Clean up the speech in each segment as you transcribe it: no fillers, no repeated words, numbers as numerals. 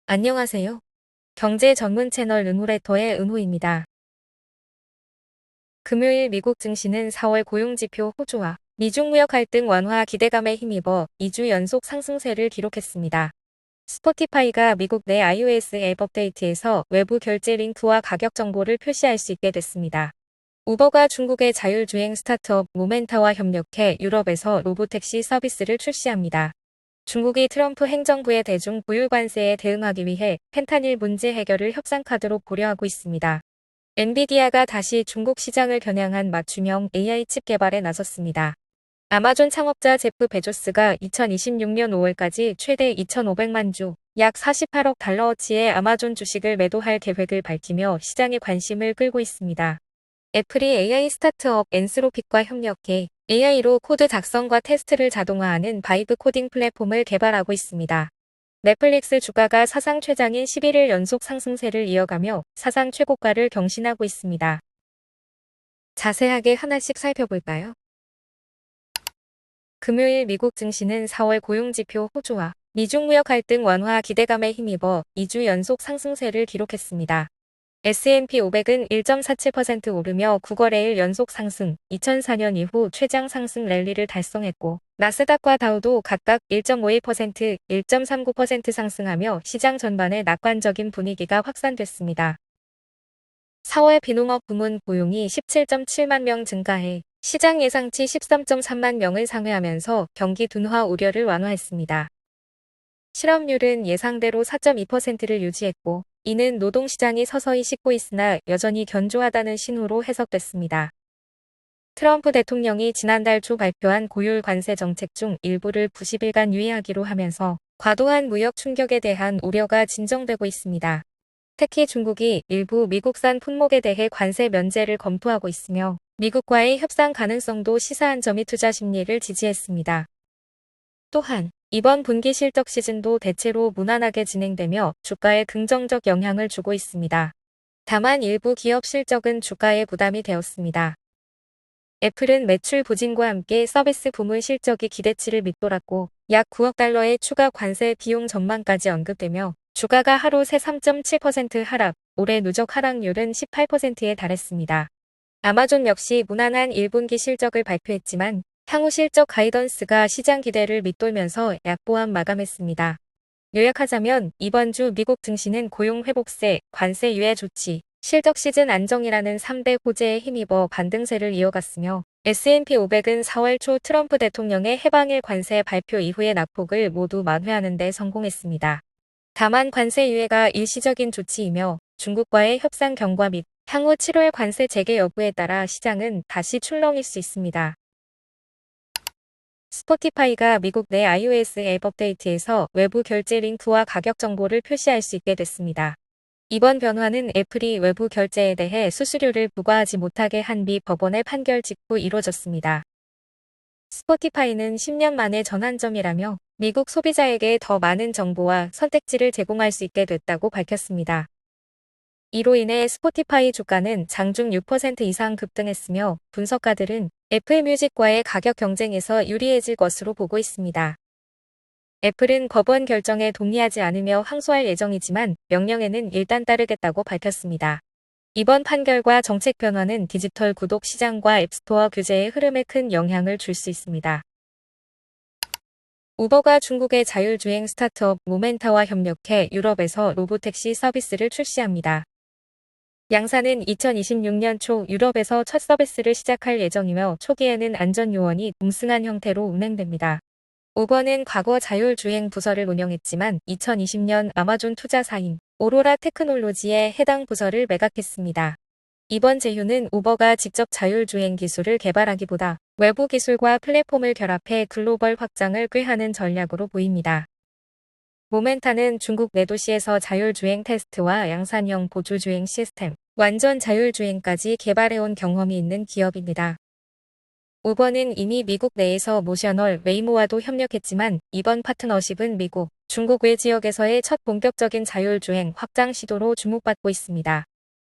안녕하세요. 경제 전문 채널 은호레터의 은호입니다. 금요일 미국 증시는 4월 고용지표 호조와 미중 무역 갈등 완화 기대감에 힘입어 2주 연속 상승세를 기록했습니다. 스포티파이가 미국 내 iOS 앱 업데이트에서 외부 결제 링크와 가격 정보를 표시할 수 있게 됐습니다. 우버가 중국의 자율주행 스타트업 모멘타와 협력해 유럽에서 로보택시 서비스를 출시합니다. 중국이 트럼프 행정부의 대중 보유 관세에 대응하기 위해 펜타닐 문제 해결을 협상카드로 고려하고 있습니다. 엔비디아가 다시 중국 시장을 겨냥한 맞춤형 AI 칩 개발에 나섰습니다. 아마존 창업자 제프 베조스가 2026년 5월까지 최대 2,500만 주, 약 48억 달러어치의 아마존 주식을 매도할 계획을 밝히며 시장의 관심을 끌고 있습니다. 애플이 AI 스타트업 엔스로픽과 협력해 AI로 코드 작성과 테스트를 자동화하는 바이브 코딩 플랫폼을 개발하고 있습니다. 넷플릭스 주가가 사상 최장인 11일 연속 상승세를 이어가며 사상 최고가를 경신하고 있습니다. 자세하게 하나씩 살펴볼까요? 금요일 미국 증시는 4월 고용지표 호조와 미중 무역 갈등 완화 기대감에 힘입어 2주 연속 상승세를 기록했습니다. S&P 500은 1.47% 오르며 9거래일 연속 상승, 2004년 이후 최장 상승 랠리를 달성했고, 나스닥과 다우도 각각 1.51%, 1.39% 상승하며 시장 전반에 낙관적인 분위기가 확산됐습니다. 4월 비농업 부문 고용이 17.7만 명 증가해 시장 예상치 13.3만 명을 상회하면서 경기 둔화 우려를 완화했습니다. 실업률은 예상대로 4.2%를 유지했고, 이는 노동시장이 서서히 식고 있으나 여전히 견조하다는 신호로 해석됐습니다. 트럼프 대통령이 지난달 초 발표한 고율 관세 정책 중 일부를 90일간 유예하기로 하면서 과도한 무역 충격에 대한 우려가 진정되고 있습니다. 특히 중국이 일부 미국산 품목에 대해 관세 면제를 검토하고 있으며 미국과의 협상 가능성도 시사한 점이 투자 심리를 지지했습니다. 또한 이번 분기 실적 시즌도 대체로 무난하게 진행되며 주가에 긍정적 영향을 주고 있습니다. 다만 일부 기업 실적은 주가에 부담이 되었습니다. 애플은 매출 부진과 함께 서비스 부문 실적이 기대치를 밑돌았고 약 9억 달러의 추가 관세 비용 전망까지 언급되며 주가가 하루 새 3.7% 하락, 올해 누적 하락률은 18%에 달했습니다. 아마존 역시 무난한 1분기 실적을 발표했지만 향후 실적 가이던스가 시장 기대를 밑돌면서 약보합 마감했습니다. 요약하자면 이번 주 미국 증시는 고용 회복세, 관세 유예 조치, 실적 시즌 안정이라는 3대 호재에 힘입어 반등세를 이어갔으며 S&P 500은 4월 초 트럼프 대통령의 해방일 관세 발표 이후의 낙폭을 모두 만회하는 데 성공했습니다. 다만 관세 유예가 일시적인 조치이며 중국과의 협상 경과 및 향후 7월 관세 재개 여부에 따라 시장은 다시 출렁일 수 있습니다. 스포티파이가 미국 내 iOS 앱 업데이트에서 외부 결제 링크와 가격 정보를 표시할 수 있게 됐습니다. 이번 변화는 애플이 외부 결제에 대해 수수료를 부과하지 못하게 한 미 법원의 판결 직후 이뤄졌습니다. 스포티파이는 10년 만의 전환점이라며 미국 소비자에게 더 많은 정보와 선택지를 제공할 수 있게 됐다고 밝혔습니다. 이로 인해 스포티파이 주가는 장중 6% 이상 급등했으며 분석가들은 애플 뮤직과의 가격 경쟁에서 유리해질 것으로 보고 있습니다. 애플은 법원 결정에 동의하지 않으며 항소할 예정이지만 명령에는 일단 따르겠다고 밝혔습니다. 이번 판결과 정책 변화는 디지털 구독 시장과 앱스토어 규제의 흐름에 큰 영향을 줄 수 있습니다. 우버가 중국의 자율주행 스타트업 모멘타와 협력해 유럽에서 로보택시 서비스를 출시합니다. 양사는 2026년 초 유럽에서 첫 서비스를 시작할 예정이며 초기에는 안전요원이 동승한 형태로 운행됩니다. 우버는 과거 자율주행 부서를 운영했지만 2020년 아마존 투자사인 오로라 테크놀로지에 해당 부서를 매각했습니다. 이번 제휴는 우버가 직접 자율주행 기술을 개발하기보다 외부 기술과 플랫폼을 결합해 글로벌 확장을 꾀하는 전략으로 보입니다. 모멘타는 중국 내도시에서 자율주행 테스트와 양산형 보조주행 시스템, 완전 자율주행까지 개발해온 경험이 있는 기업입니다. 우버는 이미 미국 내에서 모셔널 웨이모와도 협력했지만 이번 파트너십은 미국, 중국 외 지역에서의 첫 본격적인 자율주행 확장 시도로 주목받고 있습니다.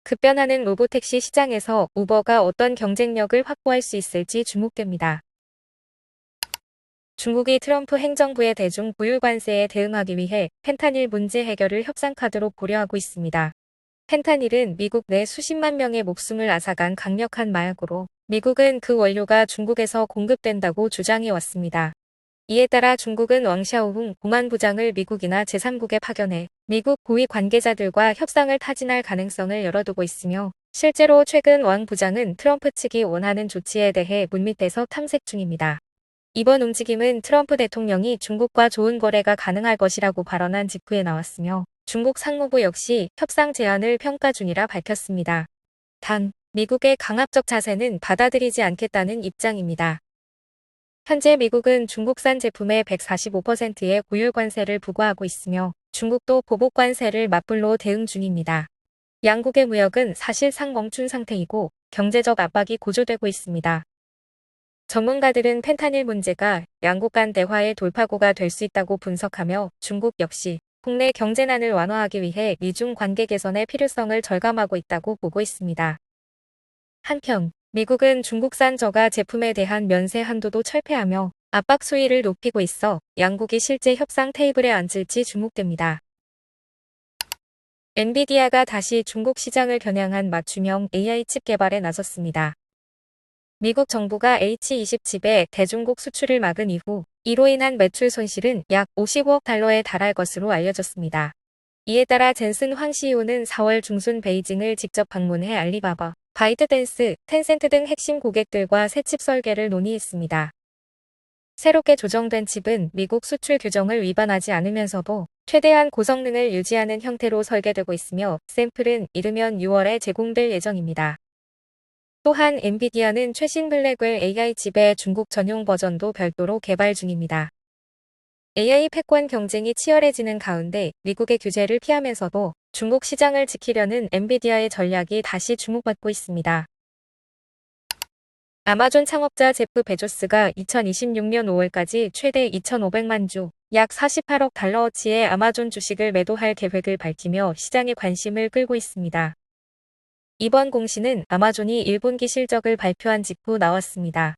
급변하는 로보택시 시장에서 우버가 어떤 경쟁력을 확보할 수 있을지 주목됩니다. 중국이 트럼프 행정부의 대중 보유 관세에 대응하기 위해 펜타닐 문제 해결을 협상 카드로 고려하고 있습니다. 펜타닐은 미국 내 수십만 명의 목숨을 앗아간 강력한 마약으로 미국은 그 원료가 중국에서 공급된다고 주장해 왔습니다. 이에 따라 중국은 왕샤오홍 공안부장을 미국이나 제3국에 파견해 미국 고위 관계자들과 협상을 타진할 가능성을 열어두고 있으며 실제로 최근 왕 부장은 트럼프 측이 원하는 조치에 대해 물밑에서 탐색 중입니다. 이번 움직임은 트럼프 대통령이 중국과 좋은 거래가 가능할 것이라고 발언한 직후에 나왔으며 중국 상무부 역시 협상 제안을 평가 중이라 밝혔습니다. 단, 미국의 강압적 자세는 받아들이지 않겠다는 입장입니다. 현재 미국은 중국산 제품의 145%의 고율 관세를 부과하고 있으며 중국도 보복 관세를 맞불로 대응 중입니다. 양국의 무역은 사실상 멈춘 상태이고 경제적 압박이 고조되고 있습니다. 전문가들은 펜타닐 문제가 양국 간 대화의 돌파구가 될 수 있다고 분석하며 중국 역시 국내 경제난을 완화하기 위해 미중 관계 개선의 필요성을 절감하고 있다고 보고 있습니다. 한편 미국은 중국산 저가 제품에 대한 면세 한도도 철폐하며 압박 수위를 높이고 있어 양국이 실제 협상 테이블에 앉을지 주목됩니다. 엔비디아가 다시 중국 시장을 겨냥한 맞춤형 AI 칩 개발에 나섰습니다. 미국 정부가 H20 칩의 대중국 수출을 막은 이후 이로 인한 매출 손실은 약 55억 달러에 달할 것으로 알려졌습니다. 이에 따라 젠슨 황 CEO는 4월 중순 베이징을 직접 방문해 알리바바, 바이트댄스, 텐센트 등 핵심 고객들과 새 칩 설계를 논의했습니다. 새롭게 조정된 칩은 미국 수출 규정을 위반하지 않으면서도 최대한 고성능을 유지하는 형태로 설계되고 있으며 샘플은 이르면 6월에 제공될 예정입니다. 또한 엔비디아는 최신 블랙웰 AI 칩의 중국 전용 버전도 별도로 개발 중입니다. AI 패권 경쟁이 치열해지는 가운데 미국의 규제를 피하면서도 중국 시장을 지키려는 엔비디아의 전략이 다시 주목받고 있습니다. 아마존 창업자 제프 베조스가 2026년 5월까지 최대 2,500만 주, 약 48억 달러어치의 아마존 주식을 매도할 계획을 밝히며 시장의 관심을 끌고 있습니다. 이번 공시는 아마존이 1분기 실적을 발표한 직후 나왔습니다.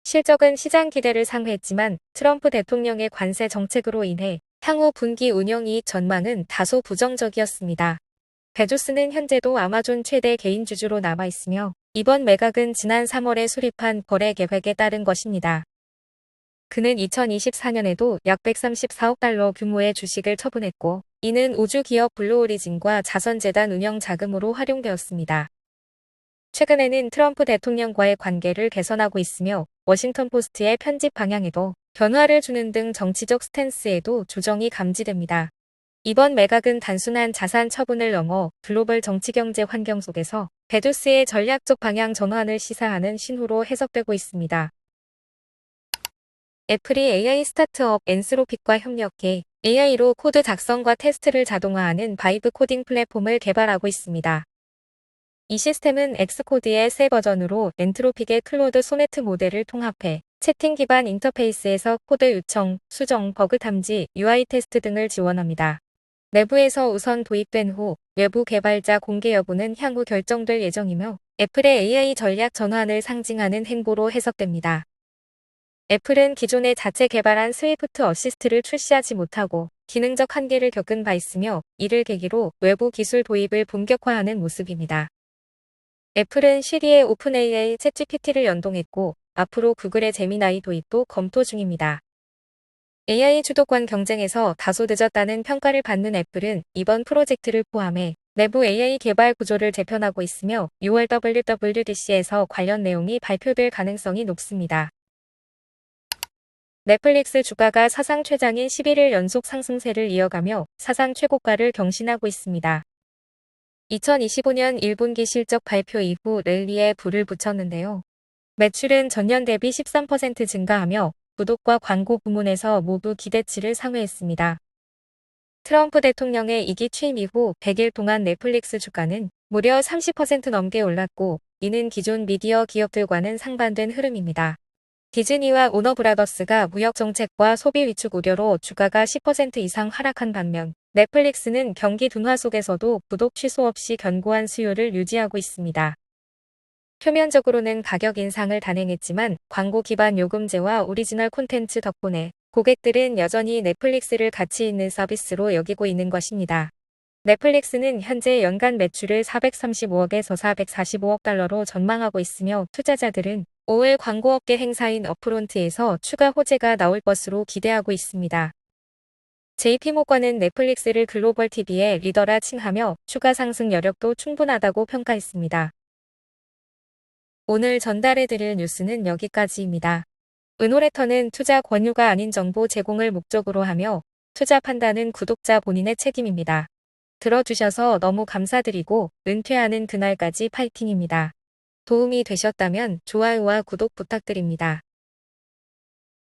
실적은 시장 기대를 상회했지만 트럼프 대통령의 관세 정책으로 인해 향후 분기 운영이익 전망은 다소 부정적이었습니다. 베조스는 현재도 아마존 최대 개인 주주로 남아있으며 이번 매각은 지난 3월에 수립한 거래 계획에 따른 것입니다. 그는 2024년에도 약 134억 달러 규모의 주식을 처분했고 이는 우주기업 블루오리진과 자선재단 운영 자금으로 활용되었습니다. 최근에는 트럼프 대통령과의 관계를 개선하고 있으며 워싱턴 포스트의 편집 방향에도 변화를 주는 등 정치적 스탠스에도 조정이 감지됩니다. 이번 매각은 단순한 자산 처분을 넘어 글로벌 정치경제 환경 속에서 베조스의 전략적 방향 전환을 시사하는 신호로 해석되고 있습니다. 애플이 AI 스타트업 엔스로픽과 협력해 AI로 코드 작성과 테스트를 자동화하는 바이브 코딩 플랫폼을 개발하고 있습니다. 이 시스템은 엑스코드의 새 버전으로 엔트로픽의 클로드 소네트 모델을 통합해 채팅 기반 인터페이스에서 코드 요청, 수정, 버그 탐지, UI 테스트 등을 지원합니다. 내부에서 우선 도입된 후 외부 개발자 공개 여부는 향후 결정될 예정이며 애플의 AI 전략 전환을 상징하는 행보로 해석됩니다. 애플은 기존에 자체 개발한 스위프트 어시스트를 출시하지 못하고 기능적 한계를 겪은 바 있으며 이를 계기로 외부 기술 도입을 본격화하는 모습입니다. 애플은 시리의 오픈AI 챗GPT를 연동했고 앞으로 구글의 제미나이 도입도 검토 중입니다. AI 주도권 경쟁에서 다소 늦었다는 평가를 받는 애플은 이번 프로젝트를 포함해 내부 AI 개발 구조를 재편하고 있으며 6월 WWDC에서 관련 내용이 발표될 가능성이 높습니다. 넷플릭스 주가가 사상 최장인 11일 연속 상승세를 이어가며 사상 최고가를 경신하고 있습니다. 2025년 1분기 실적 발표 이후 랠리에 불을 붙였는데요. 매출은 전년 대비 13% 증가하며 구독과 광고 부문에서 모두 기대치를 상회했습니다. 트럼프 대통령의 2기 취임 이후 100일 동안 넷플릭스 주가는 무려 30% 넘게 올랐고 이는 기존 미디어 기업들과는 상반된 흐름입니다. 디즈니와 워너브라더스가 무역 정책과 소비 위축 우려로 주가가 10% 이상 하락한 반면 넷플릭스는 경기 둔화 속에서도 구독 취소 없이 견고한 수요를 유지하고 있습니다. 표면적으로는 가격 인상을 단행했지만 광고 기반 요금제와 오리지널 콘텐츠 덕분에 고객들은 여전히 넷플릭스를 가치 있는 서비스로 여기고 있는 것입니다. 넷플릭스는 현재 연간 매출을 435억에서 445억 달러로 전망하고 있으며 투자자들은 5월 광고업계 행사인 어프론트에서 추가 호재가 나올 것으로 기대하고 있습니다. JP모건은 넷플릭스를 글로벌 TV의 리더라 칭하며 추가 상승 여력도 충분하다고 평가했습니다. 오늘 전달해드릴 뉴스는 여기까지입니다. 은호레터는 투자 권유가 아닌 정보 제공을 목적으로 하며 투자 판단은 구독자 본인의 책임입니다. 들어주셔서 너무 감사드리고 은퇴하는 그날까지 파이팅입니다. 도움이 되셨다면 좋아요와 구독 부탁드립니다.